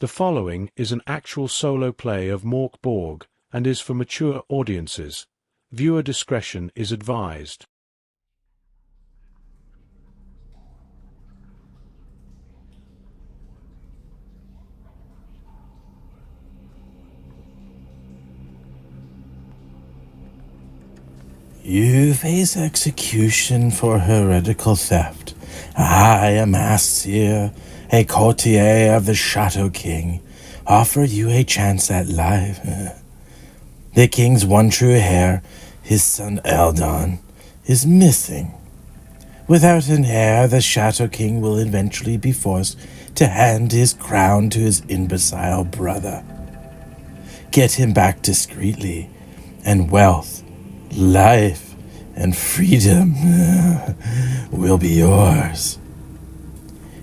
The following is an actual solo play of Mork Borg and is for mature audiences. Viewer discretion is advised. You face execution for heretical theft. I, a masked seer, a courtier of the Shadow King, offer you a chance at life. The king's one true heir, his son Eldon, is missing. Without an heir, the Shadow King will eventually be forced to hand his crown to his imbecile brother. Get him back discreetly, and wealth, life, and freedom will be yours.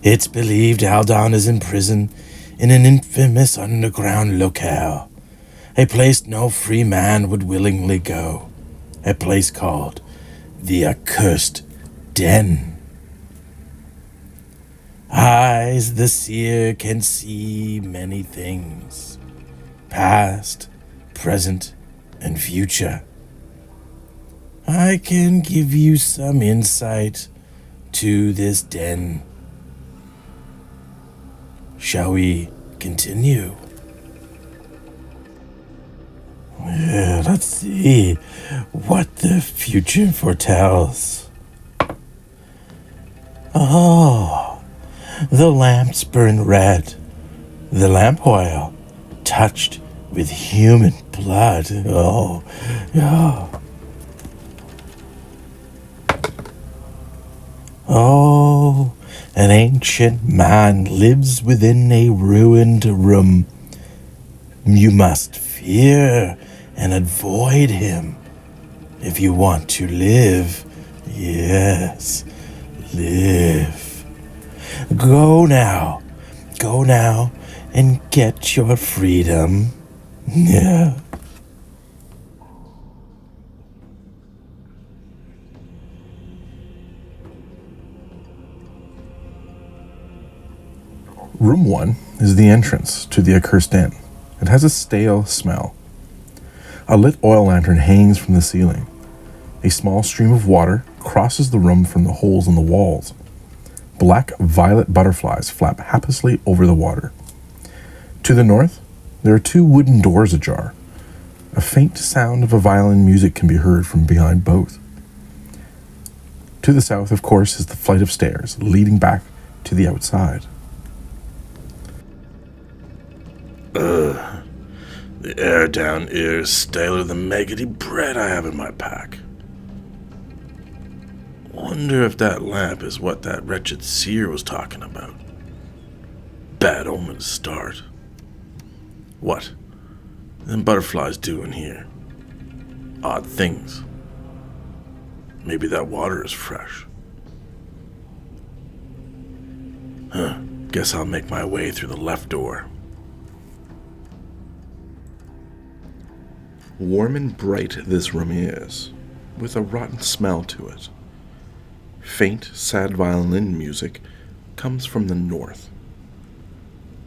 It's believed Eldon is in prison in an infamous underground locale, a place no free man would willingly go, a place called the Accursed Den. I, the seer, can see many things, past, present, and future. I can give you some insight to this den. Shall we continue? Let's see what the future foretells. Oh, the lamps burn red. The lamp oil touched with human blood. Oh. Oh, an ancient man lives within a ruined room. You must fear and avoid him if you want to live. Yes, live. Go now and get your freedom. Yeah. Room 1 is the entrance to the Accursed Den. It has a stale smell. A lit oil lantern hangs from the ceiling. A small stream of water crosses the room from the holes in the walls. Black violet butterflies flap happily over the water. To the north, there are two wooden doors ajar. A faint sound of a violin music can be heard from behind both. To the south, of course, is the flight of stairs leading back to the outside. The air down here is staler than maggoty bread I have in my pack. Wonder if that lamp is what that wretched seer was talking about. Bad omen to start. What? Them butterflies doing here? Odd things. Maybe that water is fresh. Guess I'll make my way through the left door. Warm and bright this room is, with a rotten smell to it. Faint, sad violin music comes from the north.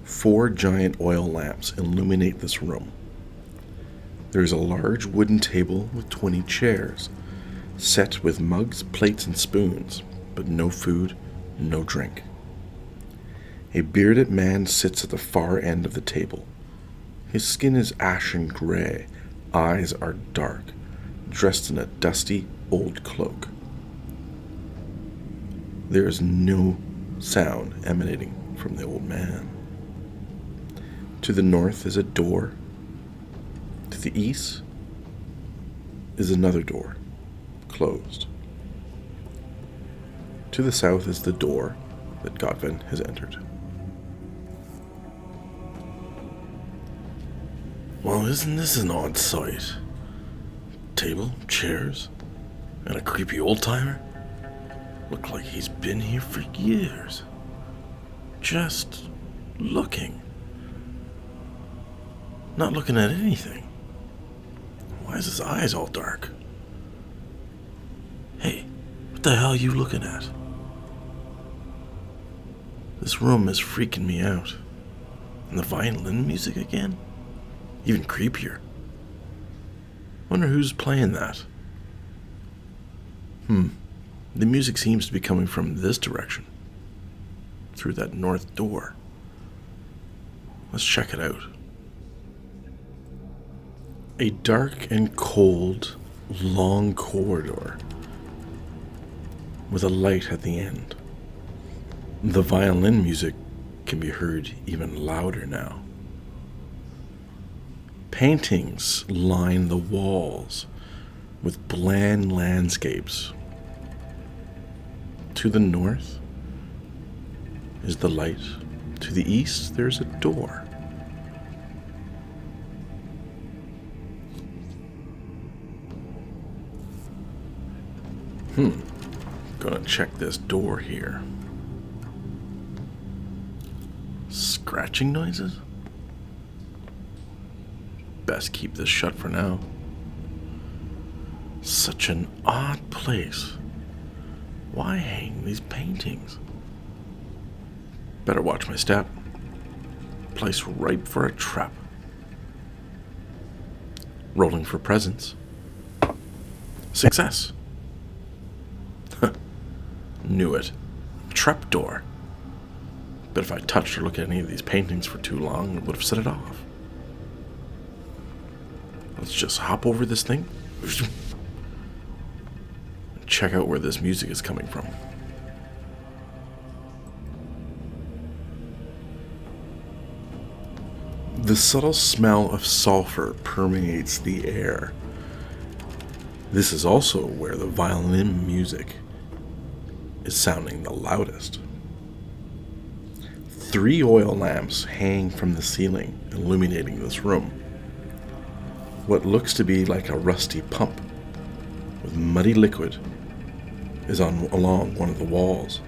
4 giant oil lamps illuminate this room. There is a large wooden table with 20 chairs, set with mugs, plates, and spoons, but no food, no drink. A bearded man sits at the far end of the table. His skin is ashen gray. Eyes are dark, dressed in a dusty old cloak. There is no sound emanating from the old man. To the north is a door. To the east is another door, closed. To the south is the door that Gotven has entered. Well, isn't this an odd sight? Table, chairs, and a creepy old-timer? Look like he's been here for years. Just looking. Not looking at anything. Why is his eyes all dark? Hey, what the hell are you looking at? This room is freaking me out. And the violin music again? Even creepier. Wonder who's playing that. The music seems to be coming from this direction. Through that north door. Let's check it out. A dark and cold, long corridor with a light at the end. The violin music can be heard even louder now. Paintings line the walls with bland landscapes. To the north is the light. To the east, there's a door. Gonna check this door here. Scratching noises? Best keep this shut for now. Such an odd place. Why hang these paintings? Better watch my step. Place ripe for a trap. Rolling for presents. Success. Knew it. Trapdoor. But if I touched or looked at any of these paintings for too long, it would have set it off. Let's just hop over this thing. Check out where this music is coming from. The subtle smell of sulfur permeates the air. This is also where the violin music is sounding the loudest. 3 oil lamps hang from the ceiling, illuminating this room. What looks to be like a rusty pump with muddy liquid is along one of the walls.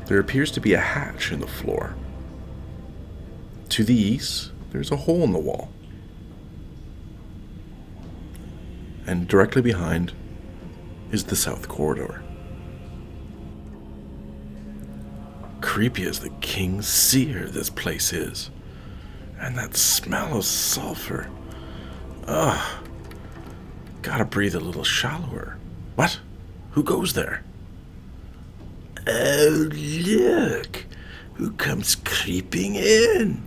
There appears to be a hatch in the floor. To the east, there's a hole in the wall. And directly behind is the south corridor. Creepy as the king's seer this place is. And that smell of sulfur. Ugh. Gotta breathe a little shallower. What? Who goes there? Oh, look. Who comes creeping in?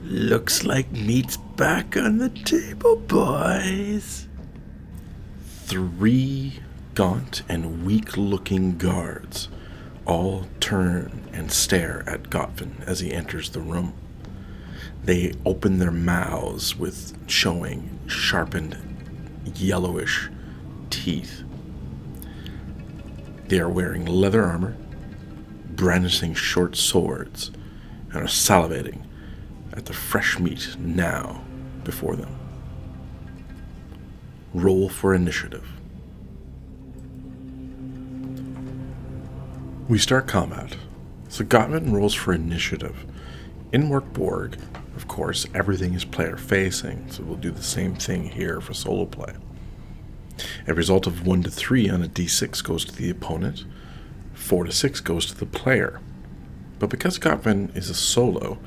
Looks like meat's back on the table, boys. 3 gaunt and weak-looking guards all turn and stare at Gotven as he enters the room. They open their mouths with showing sharpened, yellowish teeth. They are wearing leather armor, brandishing short swords, and are salivating at the fresh meat now before them. Roll for initiative. We start combat. So Gotven rolls for initiative. In Mork Borg, of course, everything is player facing, so we'll do the same thing here for solo play. A result of 1 to 3 on a d6 goes to the opponent, 4 to 6 goes to the player. But because Gotven is a solo,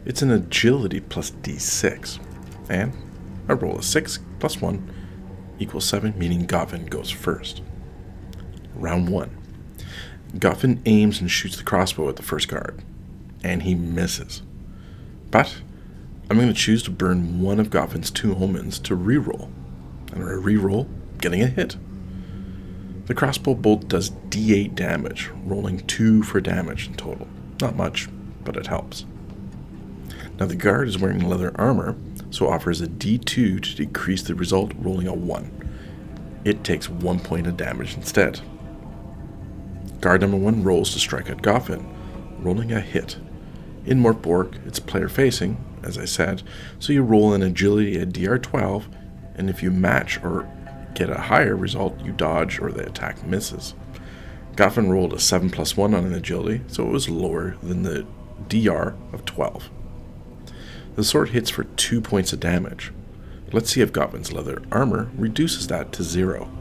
it's an agility plus d6. And I roll a 6 plus 1 equals 7, meaning Gotven goes first. Round 1. Gotven aims and shoots the crossbow at the first guard, and he misses. But I'm going to choose to burn one of Gotven's 2 omens to reroll. And I reroll, getting a hit. The crossbow bolt does d8 damage, rolling 2 for damage in total. Not much, but it helps. Now the guard is wearing leather armor, so offers a d2 to decrease the result, rolling a 1. It takes 1 point of damage instead. Guard number 1 rolls to strike at Gotven, rolling a hit. In Mork Borg, it's player facing, as I said, so you roll an agility at dr12, and if you match or get a higher result, you dodge or the attack misses. Gotven rolled a 7 plus 1 on an agility, so it was lower than the dr of 12. The sword hits for 2 points of damage. Let's see if Gotven's leather armor reduces that to 0.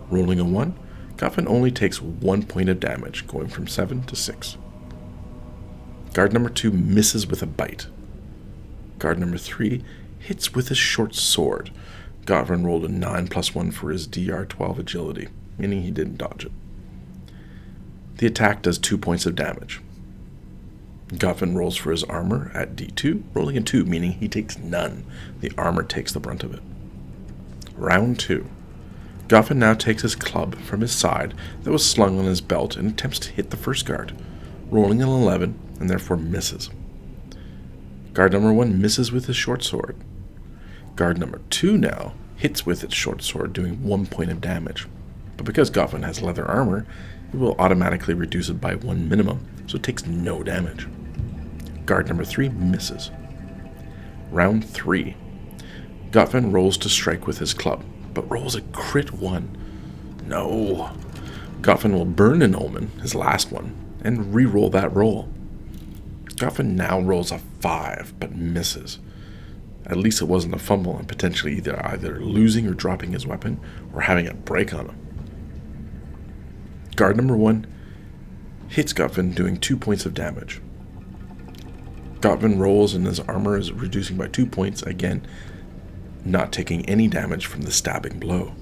Rolling a 1, Gotven only takes 1 point of damage, going from 7 to 6. Guard number 2 misses with a bite. Guard number 3 hits with his short sword. Gotven rolled a 9+1 for his DR12 agility, meaning he didn't dodge it. The attack does 2 points of damage. Gotven rolls for his armor at D2, rolling a 2, meaning he takes none. The armor takes the brunt of it. Round 2. Gotven now takes his club from his side that was slung on his belt and attempts to hit the first guard, rolling an 11 and therefore misses. Guard number 1 misses with his short sword. Guard number 2 now hits with its short sword, doing 1 point of damage. But because Gotven has leather armor, it will automatically reduce it by 1 minimum, so it takes no damage. Guard number 3 misses. Round 3. Gotven rolls to strike with his club, but rolls a crit 1. No. Gotven will burn an omen, his last one, and re-roll that roll. Gotven now rolls a 5, but misses. At least it wasn't a fumble and potentially either losing or dropping his weapon or having a break on him. Guard number 1 hits Gotven, doing 2 points of damage. Gotven rolls and his armor is reducing by 2 points, again not taking any damage from the stabbing blow.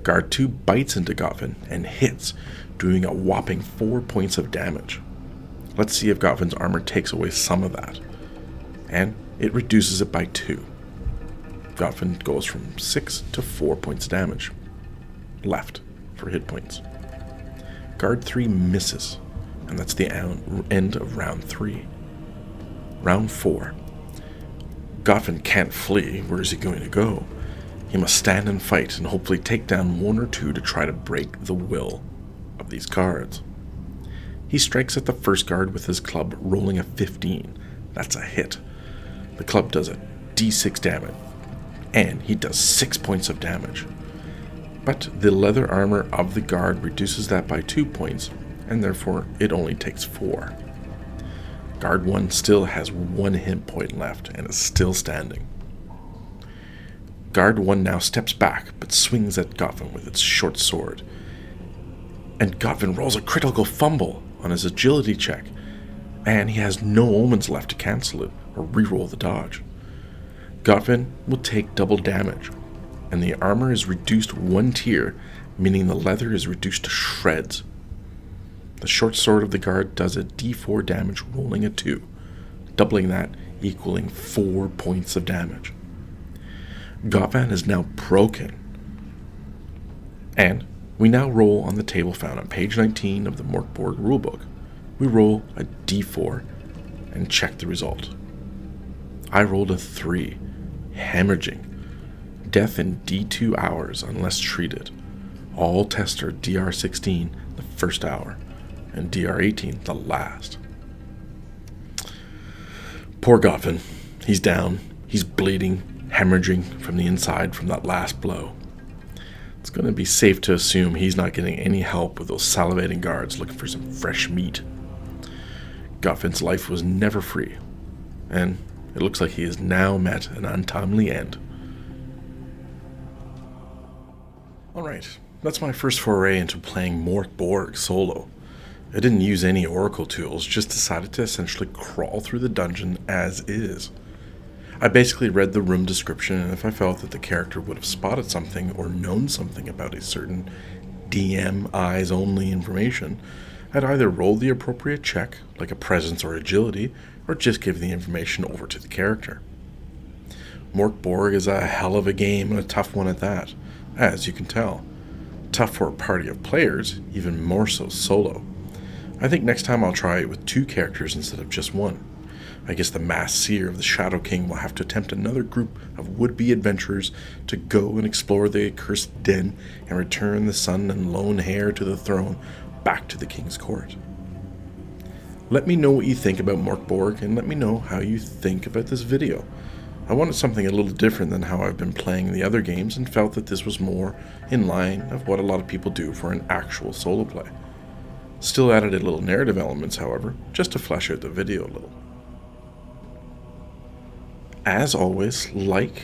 Guard 2 bites into Gotven and hits, doing a whopping 4 points of damage. Let's see if Gotven's armor takes away some of that. And it reduces it by 2. Gotven goes from 6 to 4 points of damage left for hit points. Guard 3 misses, and that's the end of round 3. Round 4. Gotven can't flee. Where is he going to go? He must stand and fight and hopefully take down 1 or 2 to try to break the will of these guards. He strikes at the first guard with his club, rolling a 15. That's a hit. The club does a d6 damage, and he does 6 points of damage. But the leather armor of the guard reduces that by 2 points, and therefore it only takes 4. Guard 1 still has 1 hit point left and is still standing. Guard 1 now steps back, but swings at Gotven with its short sword. And Gotven rolls a critical fumble on his agility check, and he has no omens left to cancel it or reroll the dodge. Gotven will take double damage, and the armor is reduced 1 tier, meaning the leather is reduced to shreds. The short sword of the guard does a d4 damage, rolling a 2, doubling that, equaling 4 points of damage. Gotven is now broken, and we now roll on the table found on page 19 of the Mork Borg rulebook. We roll a d4 and check the result. I rolled a 3, hemorrhaging. Death in D2 hours unless treated. All tests are DR16 the first hour, and DR18 the last. Poor Gotven. He's down. He's bleeding, hemorrhaging from the inside from that last blow. It's going to be safe to assume he's not getting any help with those salivating guards looking for some fresh meat. Gotven's life was never free, and it looks like he has now met an untimely end. Alright, that's my first foray into playing Mork Borg solo. I didn't use any oracle tools, just decided to essentially crawl through the dungeon as is. I basically read the room description, and if I felt that the character would have spotted something or known something about a certain DM eyes only information, I'd either roll the appropriate check, like a presence or agility, or just give the information over to the character. Mork Borg is a hell of a game, and a tough one at that, as you can tell. Tough for a party of players, even more so solo. I think next time I'll try it with 2 characters instead of just 1. I guess the masked seer of the Shadow King will have to attempt another group of would-be adventurers to go and explore the Accursed Den and return the son and lone heir to the throne back to the king's court. Let me know what you think about Mork Borg, and let me know how you think about this video. I wanted something a little different than how I've been playing the other games, and felt that this was more in line of what a lot of people do for an actual solo play. Still added a little narrative elements, however, just to flesh out the video a little. As always, like,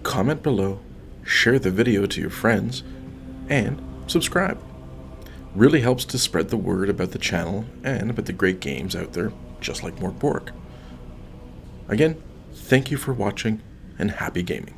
comment below, share the video to your friends, and subscribe. really helps to spread the word about the channel and about the great games out there, just like Mork Borg. Again, thank you for watching, and happy gaming.